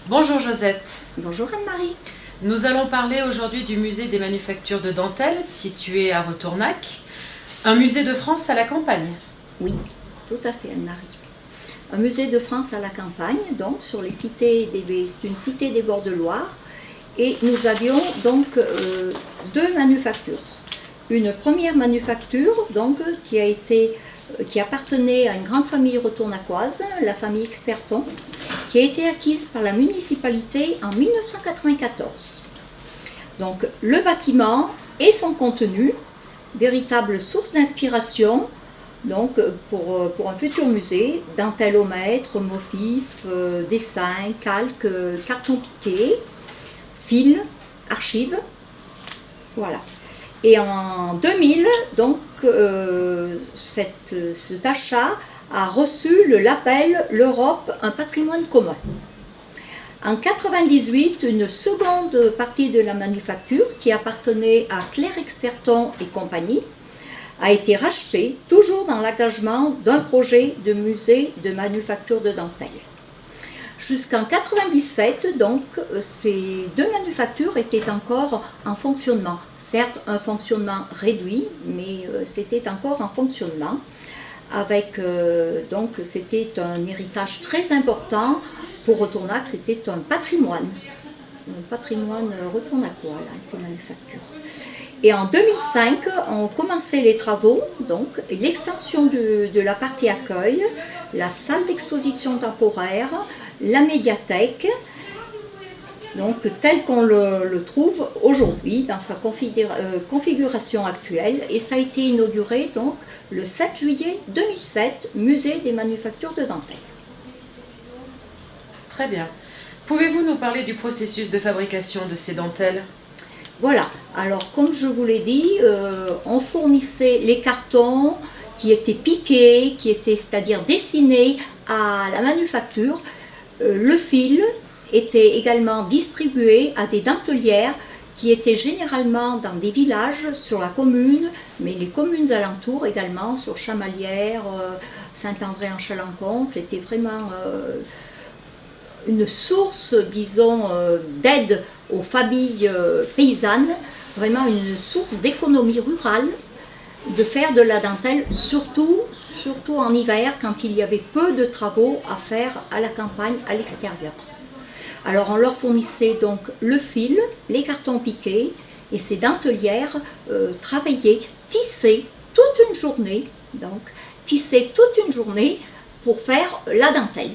Bonjour Josette. Bonjour Anne-Marie. Nous allons parler aujourd'hui du musée des manufactures de dentelle situé à Retournac, un musée de France à la campagne. Oui, tout à fait Anne-Marie. Un musée de France à la campagne, donc c'est une cité des bords de Loire, et nous avions donc deux manufactures. Une première manufacture donc qui appartenait à une grande famille retournacoise, la famille Experton, qui a été acquise par la municipalité en 1994. Donc le bâtiment et son contenu, véritable source d'inspiration donc pour un futur musée, dentellomètre, motifs, dessins, calques, carton piqué, fil, archives, voilà. Et en 2000, donc, cet achat a reçu le label L'Europe, un patrimoine commun. En 1998, une seconde partie de la manufacture, qui appartenait à Claire Experton et compagnie, a été rachetée, toujours dans l'engagement d'un projet de musée de manufacture de dentelle. Jusqu'en 1997, donc, ces deux manufactures étaient encore en fonctionnement. Certes, un fonctionnement réduit, mais c'était encore en fonctionnement. Donc, c'était un héritage très important pour Retournac, c'était un patrimoine retournacois, ces manufactures. Et en 2005, on commençait les travaux, donc l'extension de la partie accueil, la salle d'exposition temporaire, la médiathèque, donc tel qu'on le trouve aujourd'hui dans sa configuration actuelle, et ça a été inauguré donc le 7 juillet 2007, musée des manufactures de dentelle. Très bien. Pouvez-vous nous parler du processus de fabrication de ces dentelles ? Voilà, alors comme je vous l'ai dit, on fournissait les cartons qui étaient piqués, c'est-à-dire dessinés à la manufacture. Le fil était également distribué à des dentelières qui étaient généralement dans des villages sur la commune, mais les communes alentours également, sur Chamalières, Saint-André-en-Chalancon. C'était vraiment une source, disons, d'aide aux familles paysannes, vraiment une source d'économie rurale, de faire de la dentelle, surtout en hiver, quand il y avait peu de travaux à faire à la campagne, à l'extérieur. Alors on leur fournissait donc le fil, les cartons piqués, et ces dentelières travaillaient, tissaient toute une journée, pour faire la dentelle.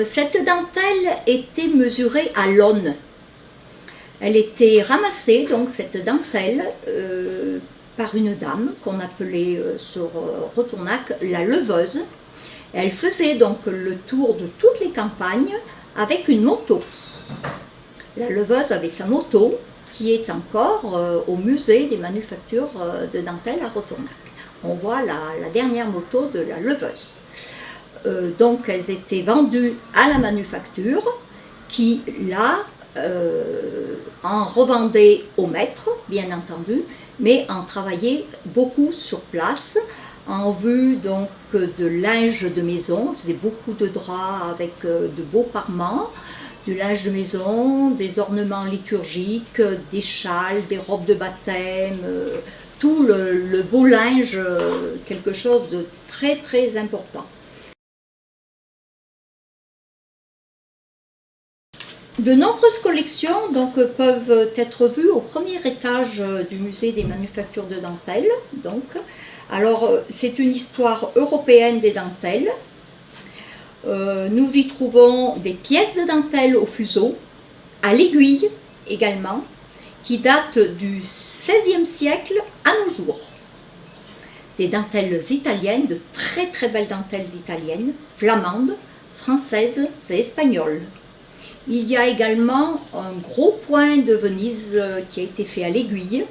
Cette dentelle était mesurée à l'aune. Elle était ramassée, donc cette dentelle, par une dame qu'on appelait sur Retournac la leveuse. Elle faisait donc le tour de toutes les campagnes avec une moto. La leveuse avait sa moto qui est encore au musée des manufactures de dentelle à Retournac. On voit la dernière moto de la leveuse. Donc elles étaient vendues à la manufacture qui là en revendait au maître, bien entendu, mais en travaillait beaucoup sur place en vue donc de linge de maison. On faisait beaucoup de draps avec de beaux parements, du linge de maison, des ornements liturgiques, des châles, des robes de baptême, tout le beau linge, quelque chose de très très important. De nombreuses collections donc, peuvent être vues au premier étage du musée des manufactures de dentelle. Donc. Alors, c'est une histoire européenne des dentelles. Nous y trouvons des pièces de dentelle au fuseau, à l'aiguille également, qui datent du XVIe siècle à nos jours. Des dentelles italiennes, de très très belles dentelles italiennes, flamandes, françaises et espagnoles. Il y a également un gros point de Venise qui a été fait à l'aiguille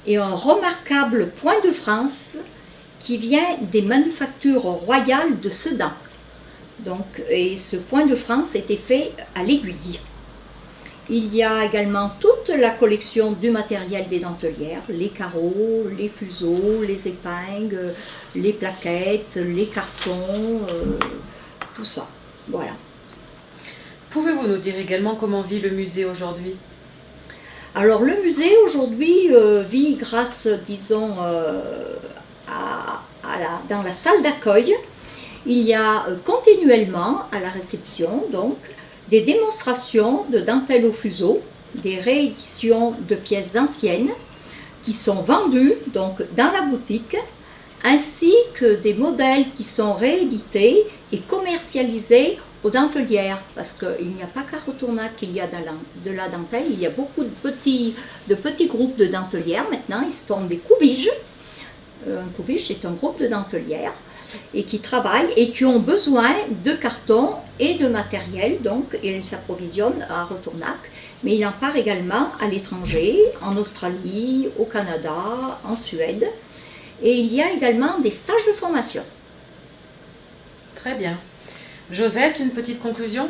et un remarquable point de France qui vient des manufactures royales de Sedan. Et ce point de France était fait à l'aiguille. Il y a également toute la collection du matériel des dentelières, les carreaux, les fuseaux, les épingles, les plaquettes, les cartons, tout ça. Voilà. Pouvez-vous nous dire également comment vit le musée aujourd'hui? Alors le musée aujourd'hui vit grâce, disons, dans la salle d'accueil. Il y a continuellement à la réception donc des démonstrations de dentelle au fuseau, des rééditions de pièces anciennes qui sont vendues donc dans la boutique, ainsi que des modèles qui sont réédités et commercialisés aux dentelières, parce qu'il n'y a pas qu'à Retournac qu'il y a de la dentelle, il y a beaucoup de petits groupes de dentelières maintenant, ils se forment des couviges. Un couvige, c'est un groupe de dentelières et qui travaillent et qui ont besoin de cartons et de matériel, donc ils s'approvisionnent à Retournac, mais il en part également à l'étranger, en Australie, au Canada, en Suède, et il y a également des stages de formation. Très bien. Josette, une petite conclusion?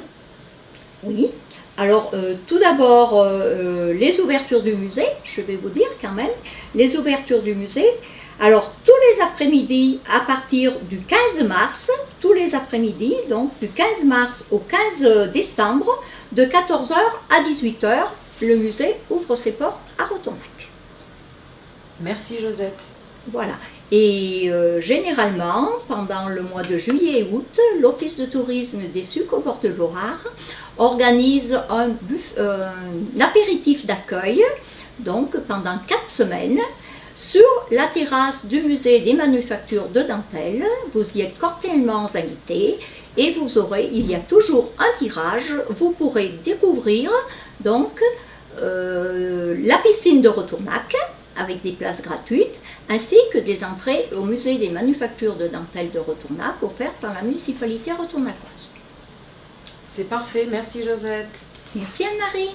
Oui, alors tout d'abord, les ouvertures du musée, je vais vous dire quand même, les ouvertures du musée. Alors, tous les après-midi, à partir du 15 mars, tous les après-midi, donc du 15 mars au 15 décembre, de 14 h à 18 h, le musée ouvre ses portes à Retournac. Merci Josette. Voilà. Et généralement, pendant le mois de juillet et août, l'Office de tourisme des Sucs au bord de l'Orare organise un apéritif d'accueil, donc pendant 4 semaines, sur la terrasse du musée des manufactures de dentelle. Vous y êtes cordialement invités et il y a toujours un tirage. Vous pourrez découvrir donc la piscine de Retournac avec des places gratuites, ainsi que des entrées au musée des manufactures de dentelle de Retournac offertes par la municipalité retournacoise. C'est parfait, merci Josette. Merci Anne-Marie.